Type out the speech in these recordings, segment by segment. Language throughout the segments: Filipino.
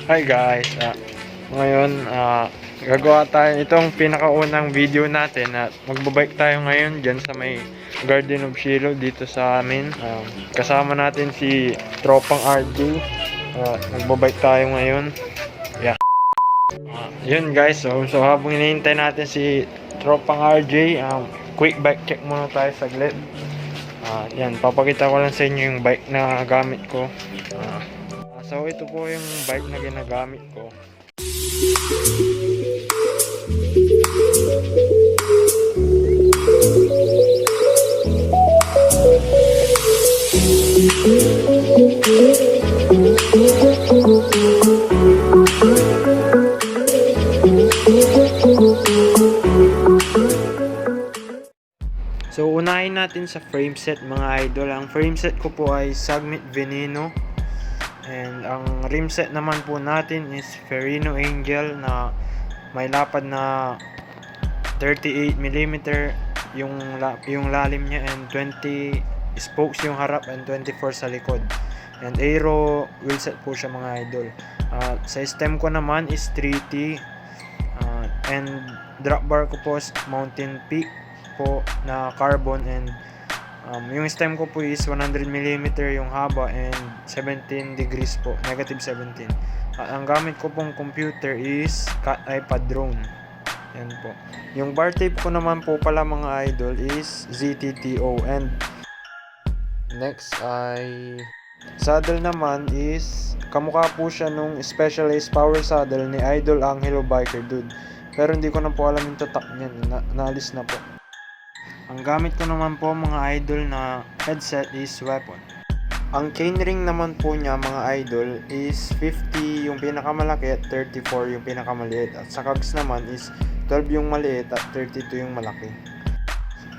Hi guys, ngayon gagawa tayo itong pinakaunang video natin at magbabike tayo ngayon dyan sa may Garden of Shiloh dito sa amin. Kasama natin si Tropang RJ. Magbabike tayo ngayon. Yeah. Yun guys, so habang hinihintay natin si Tropang RJ, quick bike check muna tayo saglit. Yan, papakita ko lang sa inyo yung bike na gamit ko. So ito po yung bike na ginagamit ko. So unahin natin sa frame set mga idol. Ang frame set ko po ay Sagmit Veneno. And ang rim set naman po natin is Ferrino Angel na may lapad na 38mm yung lalim niya and 20 spokes yung harap and 24 sa likod. And aero wheel set po siya mga idol. Sa stem ko naman is 3T and drop bar ko po is Mountain Peak po na carbon and yung stem ko po is 100mm yung haba and 17 degrees po, negative 17. Ang gamit ko pong computer is Cat iPad drone. Yan po. Yung bar tape ko naman po pala mga idol is ZTTO. And next ay saddle naman is kamukha po siya nung Specialized Power Saddle ni Idol Angelo Biker Dude. Pero hindi ko na po alam yung tatak niyan, naalis na po. Ang gamit ko naman po mga idol na headset is Weapon. Ang chainring naman po niya mga idol is 50 yung pinakamalaki at 34 yung pinakamaliit. At sa cogs naman is 12 yung maliit at 32 yung malaki.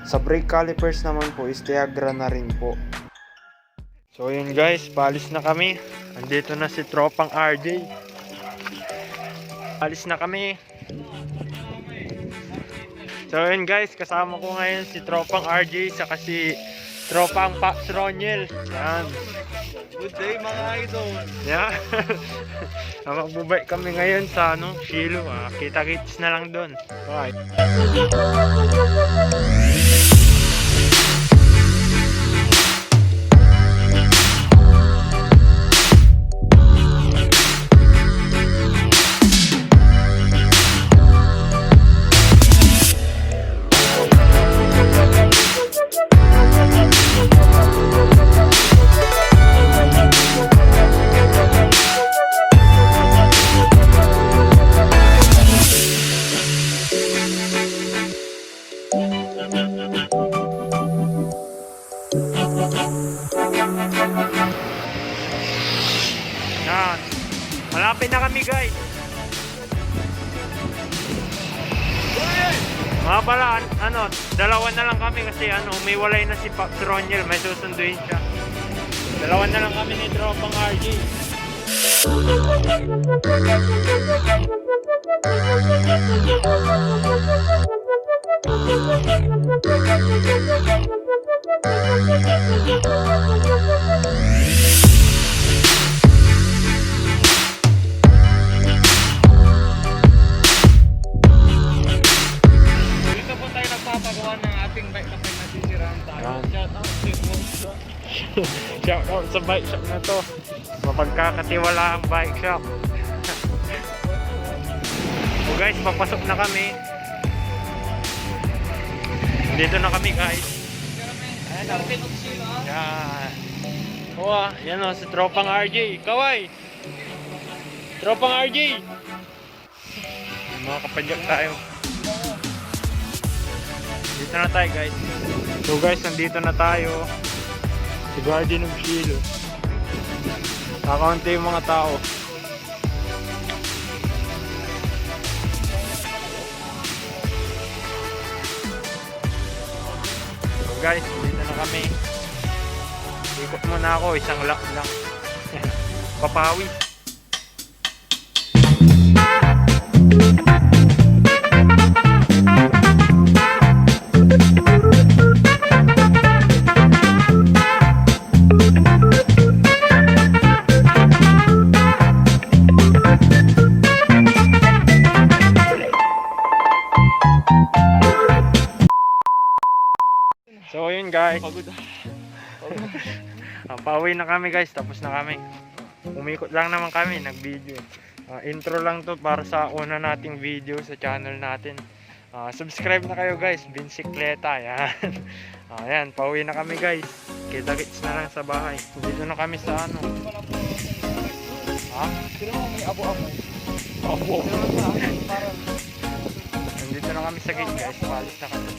Sa brake calipers naman po is Tiagra na rin po. So yun guys, paalis na kami. Andito na si Tropang RJ. Paalis na kami. So yun guys, kasama ko ngayon si Tropang RJ saka si Tropang Paps Roniel. Yan. Good day mga idol. Yeah. Magbabike kami ngayon sa Shiloh. Kita-kits na lang doon. Bye. Yan. Malapit na kami guys. Mga pala, dalawa na lang kami kasi umiwalay na si Paps Roniel, may susunduin siya. Dalawa na lang kami ni Tropang RJ. Shout out sa bike shop na to. Mapagkakatiwala ang bike shop. So guys, papasok na kami. Dito na kami guys. Ayan o. Yan o, si Tropang RJ. Kaway! Tropang RJ! Mga kapadyak tayo. Dito na tayo guys. So guys, nandito na tayo sa Garden of Shiloh. Kakaunti yung mga tao. So guys, dito na kami. Ikot muna ako, isang lap lang. Papawi. guys. Pagod. Pauwi na kami guys, tapos na kami. Umikot lang naman kami, nag-video. Intro lang to para sa una nating video sa channel natin. Subscribe na kayo guys, Bicicleta, yan. Ayan, pauwi na kami guys. Kita-kits na lang sa bahay. Dito na kami sa ano. Sino mo may abo-abo? Abo. Parang Nandito na kami sa gate guys, palis na kami.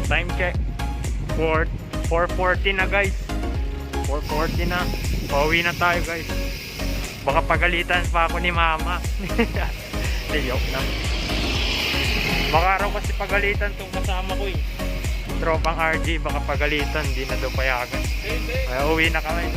Time check 4:40 na guys. 4:40 na. Pauwi na tayo guys. Baka pagalitan pa ako ni mama. Joke lang. Baka raw kasi pagalitan tong kasama ko eh. Tropang RG, baka pagalitan, di na daw payagan. Kaya uwi na kami.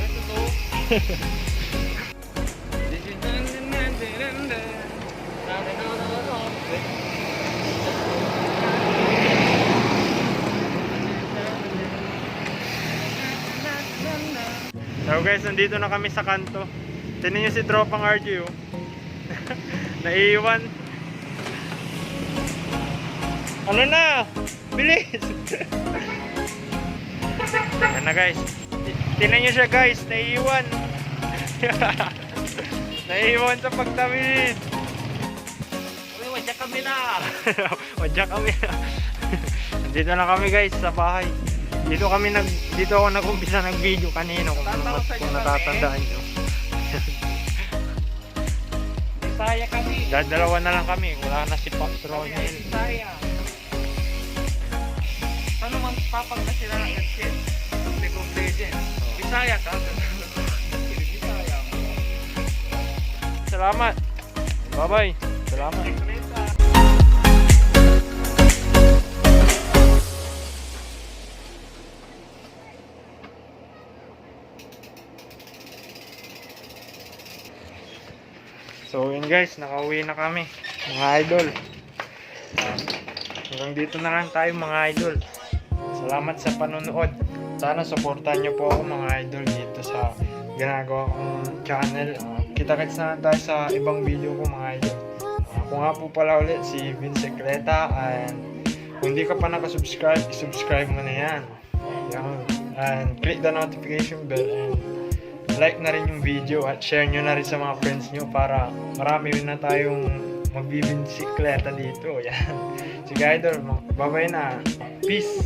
So guys, nandito na kami sa kanto. Tignan nyo si Tropang RG oh. Naiiwan. Ano na? Bilis! Yan na guys. Tignan nyo siya guys, naiiwan. Naiiwan sa pagtawid. wadya kami na. Wadya kami na. Nandito na kami guys sa bahay. Dito ako nag-umpisa ng video kanino kung natatandaan nyo. Bisaya kami. Dalawa na lang kami, wala na si Patron. Bisaya. Ano man papag na sila ng headset? League of Legends. Bisaya ka? Bisaya. Salamat. Bye-bye. Salamat. So yun guys, nakauwi na kami mga idol. Hanggang dito na lang tayo mga idol. Salamat sa panonood. Sana supportan nyo po ako mga idol dito sa ginagawa kong channel. Kita-kits na lang tayo sa ibang video ko mga idol. Ako nga po pala ulit si Bicicleta, and kung di ka pa nakasubscribe, isubscribe mo na yan. And click the notification bell and like na rin yung video at share nyo na rin sa mga friends nyo para marami na tayong magbibinsikleta dito. Yan. Sige idol, bye bye na. Peace!